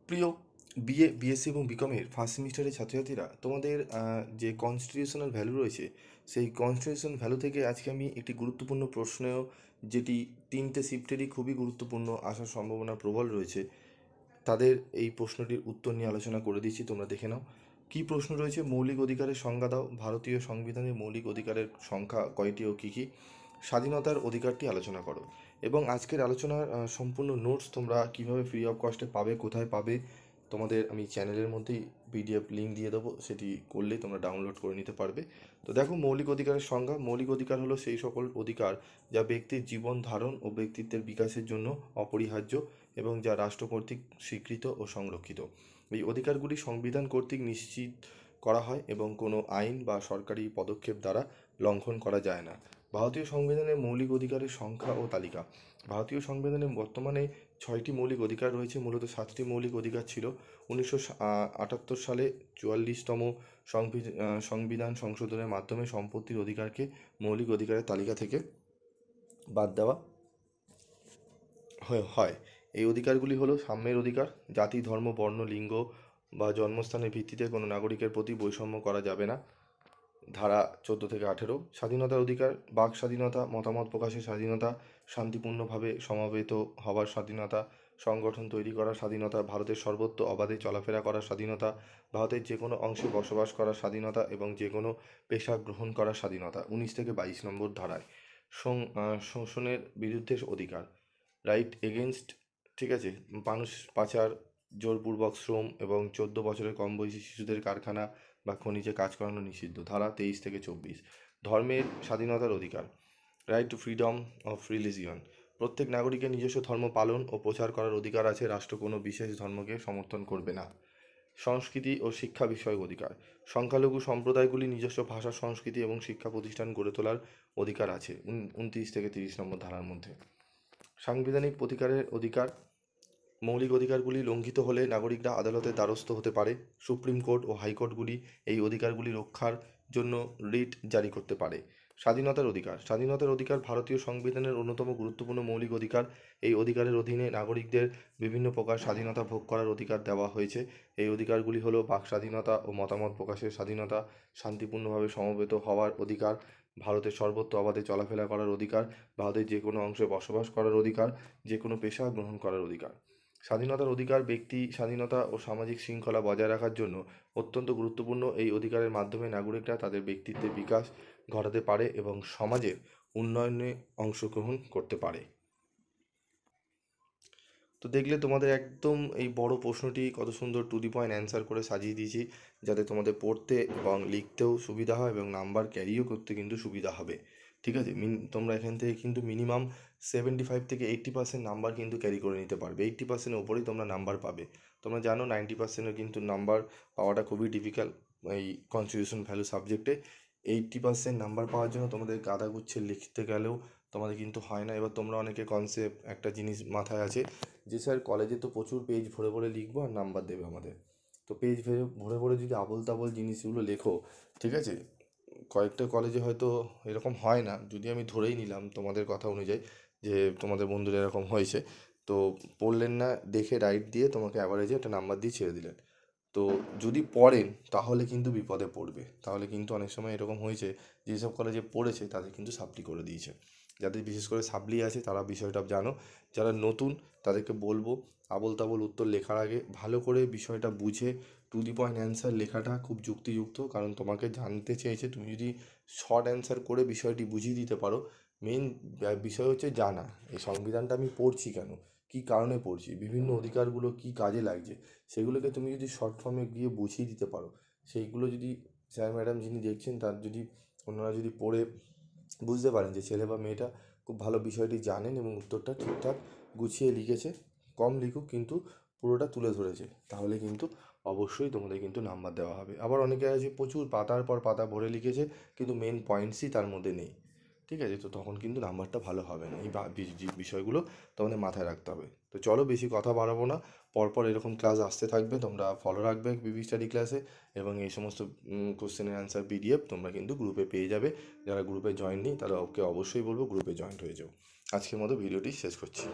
প্রিয় BA, BSc এবং বিকমের first সেমিস্টারের ছাত্রছাত্রীরা, তোমাদের যে কনস্টিটিউশনাল ভ্যালু রয়েছে, সেই কনস্টিটিউশনাল ভ্যালু থেকে আজকে আমি একটি গুরুত্বপূর্ণ প্রশ্ন, যেটি তিনটে শিফটেরই খুবই গুরুত্বপূর্ণ, আসার সম্ভাবনা প্রবল রয়েছে, তাদের এই প্রশ্নটির উত্তর নিয়ে আলোচনা করে দিচ্ছি। তোমরা দেখে নাও কী প্রশ্ন রয়েছে। মৌলিক অধিকারের সংজ্ঞা দাও। ভারতীয় সংবিধানে মৌলিক অধিকারের সংখ্যা কয়টি ও কী কী? স্বাধীনতার অধিকারটি আলোচনা করো। এবং আজকের আলোচনার সম্পূর্ণ নোটস তোমরা কীভাবে ফ্রি অফ কস্টে পাবে, কোথায় পাবে, তোমাদের আমি চ্যানেলের মধ্যেই পিডিএফ লিঙ্ক দিয়ে দেবো, সেটি করলেই তোমরা ডাউনলোড করে নিতে পারবে। তো দেখো, মৌলিক অধিকারের সংজ্ঞা। মৌলিক অধিকার হলো সেই সকল অধিকার যা ব্যক্তির জীবন ধারণ ও ব্যক্তিত্বের বিকাশের জন্য অপরিহার্য এবং যা রাষ্ট্র কর্তৃক স্বীকৃত ও সংরক্ষিত। এই অধিকারগুলি সংবিধান কর্তৃক নিশ্চিত করা হয় এবং কোনো আইন বা সরকারি পদক্ষেপ দ্বারা লঙ্ঘন করা যায় না। ভারতীয় সংবিধানের মৌলিক অধিকারের সংখ্যা ও তালিকা। ভারতীয় সংবিধানে বর্তমানে 6টি মৌলিক অধিকার রয়েছে। মূলত 7টি মৌলিক অধিকার ছিল 1978 সালে 44তম সংবিধান সংশোধনের মাধ্যমে সম্পত্তির অধিকারকে মৌলিক অধিকারের তালিকা থেকে বাদ দেওয়া হয়। এই অধিকারগুলি হলো সাম্যের অধিকার। জাতি, ধর্ম, বর্ণ, লিঙ্গ বা জন্মস্থানের ভিত্তিতে কোনো নাগরিকের প্রতি বৈষম্য করা যাবে না, ধারা 14 থেকে 18। স্বাধীনতার অধিকার, বাক স্বাধীনতা, মতামত প্রকাশের স্বাধীনতা, শান্তিপূর্ণভাবে সমবেত হওয়ার স্বাধীনতা, সংগঠন তৈরি করার স্বাধীনতা, ভারতের সর্বত্র অবাধে চলাফেরা করার স্বাধীনতা, ভারতের যে কোনো অংশে বসবাস করার স্বাধীনতা এবং যে কোনো পেশা গ্রহণ করার স্বাধীনতা। 19 থেকে 22 নম্বর ধারায় শোষণের বিরুদ্ধে অধিকার, রাইট এগেনস্ট, ঠিক আছে, মানুষ পাচার, জোরপূর্বক শ্রম এবং 14 বছরের কম বয়সী শিশুদের কারখানা বা খনিজে কাজ করানো নিষিদ্ধ। ধারা 23 থেকে 24। ধর্মের স্বাধীনতার অধিকার, right two freedom of religion. প্রত্যেক নাগরিকের নিজস্ব ধর্ম পালন ও প্রচার করার অধিকার আছে। রাষ্ট্র কোনো বিশেষ ধর্মকে সমর্থন করবে না। সংস্কৃতি ও শিক্ষা বিষয়ক অধিকার। সংখ্যালঘু সম্প্রদায়গুলি নিজস্ব ভাষা, সংস্কৃতি এবং শিক্ষা প্রতিষ্ঠান গড়ে তোলার অধিকার আছে। 29 থেকে 30 নম্বর ধারার মধ্যে। সাংবিধানিক প্রতিকারের অধিকার। মৌলিক অধিকারগুলি লঙ্ঘিত হলে নাগরিকরা আদালতের দ্বারস্থ হতে পারে। সুপ্রিম কোর্ট ও হাইকোর্টগুলি এই অধিকারগুলি রক্ষার জন্য রিট জারি করতে পারে। স্বাধীনতার অধিকার। স্বাধীনতার অধিকার ভারতীয় সংবিধানের অন্যতম গুরুত্বপূর্ণ মৌলিক অধিকার। এই অধিকারের অধীনে নাগরিকদের বিভিন্ন প্রকার স্বাধীনতা ভোগ করার অধিকার দেওয়া হয়েছে। এই অধিকারগুলি হলো বাক স্বাধীনতা ও মতামত প্রকাশের স্বাধীনতা, শান্তিপূর্ণভাবে সমবেত হওয়ার অধিকার, ভারতের সর্বত্র অবাধে চলাফেরা করার অধিকার, ভারতের যে কোনো অংশে বসবাস করার অধিকার, যে কোনো পেশা গ্রহণ করার অধিকার। স্বাধীনতার অধিকার ব্যক্তি স্বাধীনতা ও সামাজিক শৃঙ্খলা বজায় রাখার জন্য অত্যন্ত গুরুত্বপূর্ণ। এই অধিকারের মাধ্যমে নাগরিকরা তাদের ব্যক্তিত্বের বিকাশ ঘটাতে পারে এবং সমাজের উন্নয়নে অংশগ্রহণ করতে পারে। তো দেখলে তোমাদের একদম এই বড় প্রশ্নটি কত সুন্দর টু দি পয়েন্ট অ্যান্সার করে সাজিয়ে দিয়েছি, যাতে তোমাদের পড়তে এবং লিখতেও সুবিধা হয় এবং নাম্বার ক্যারিও করতে কিন্তু সুবিধা হবে। ঠিক আছে, তোমরা এখান থেকে কিন্তু মিনিমাম 75 থেকে 80% নাম্বার কিন্তু ক্যারি করে নিতে পারবে। 80%-এর ওপরেই তোমরা নাম্বার পাবে। তোমরা জানো 90%-এর কিন্তু নাম্বার পাওয়াটা খুবই ডিফিকাল্ট এই কনস্টিটিউশন ভ্যালু সাবজেক্টে। 80% নাম্বার পাওয়ার জন্য তোমাদের গাদাগুচ্ছে লিখতে গেলেও তোমাদের কিন্তু হয় না। এবার তোমরা অনেকে কনসেপ্ট একটা জিনিস মাথায় আছে যে স্যার কলেজে তো প্রচুর পেজ ভরে ভরে লিখবো আর নাম্বার দেবে আমাদের। তো পেজ ভরে ভরে যদি আবোল তাবোল জিনিসগুলো লেখো, ঠিক আছে, কয়েকটা কলেজে হয়তো এরকম হয় না, যদি আমি ধরেই নিলাম তোমাদের কথা অনুযায়ী যে তোমাদের বন্ধুরা এরকম হয়েছে, তো পড়লেন না দেখে রাইট দিয়ে তোমাকে অ্যাভারেজে একটা নাম্বার দিয়ে ছেড়ে দিলেন। তো যদি পড়েন তাহলে কিন্তু বিপদে পড়বে। তাহলে কিন্তু অনেক সময় এরকম হয়েছে, যেসব কলেজে পড়েছে তাদের কিন্তু সাপ্লি করে দিয়েছে। যাদের বিশেষ করে সাপ্লি আছে তারা বিষয়টা জানো। যারা নতুন তাদেরকে বলবো, আবোল তাবোল উত্তর লেখার আগে ভালো করে বিষয়টা বুঝে টু দি পয়েন্ট অ্যান্সার লেখাটা খুব যুক্তিযুক্ত। কারণ তোমাকে জানতে চেয়েছে, তুমি যদি শর্ট অ্যান্সার করে বিষয়টি বুঝিয়ে দিতে পারো। মেন বিষয় হচ্ছে জানা, এই সংবিধানটা আমি পড়ছি কেন, কী কারণে পড়ছি, বিভিন্ন অধিকারগুলো কী কাজে লাগছে, সেগুলোকে তুমি যদি শর্ট ফর্মে গিয়ে বুঝিয়ে দিতে পারো, সেইগুলো যদি স্যার ম্যাডাম যিনি দেখছেন তার যদি ওনারা যদি পড়ে বুঝতে পারেন যে ছেলে বা মেয়েটা খুব ভালো বিষয়টি জানেন এবং উত্তরটা ঠিকঠাক গুছিয়ে লিখেছে, কম লিখুক কিন্তু পুরোটা তুলে ধরেছে, তাহলে কিন্তু অবশ্যই তোমাদের কিন্তু নাম্বার দেওয়া হবে। আবার অনেকে আছে প্রচুর পাতার পর পাতা ভরে লিখেছে কিন্তু মেন পয়েন্টসই তার মধ্যে নেই, ঠিক আছে, তো তখন কিন্তু নাম্বারটা ভালো হবে না। এই বিষয়গুলো তোমাদের মাথায় রাখতে হবে। তো চলো বেশি কথা বাড়াবো না, পরপর এরকম ক্লাস আসতে থাকবে, তোমরা ফলো রাখবে বিবি স্টাডি ক্লাসে, এবং এই সমস্ত কোশ্চেনের অ্যান্সার পিডিএফ তোমরা কিন্তু গ্রুপে পেয়ে যাবে। যারা গ্রুপে জয়েন নেই তারা ওকে অবশ্যই বলবো গ্রুপে জয়েন হয়ে যাও। আজকের মতো ভিডিওটি শেষ করছি।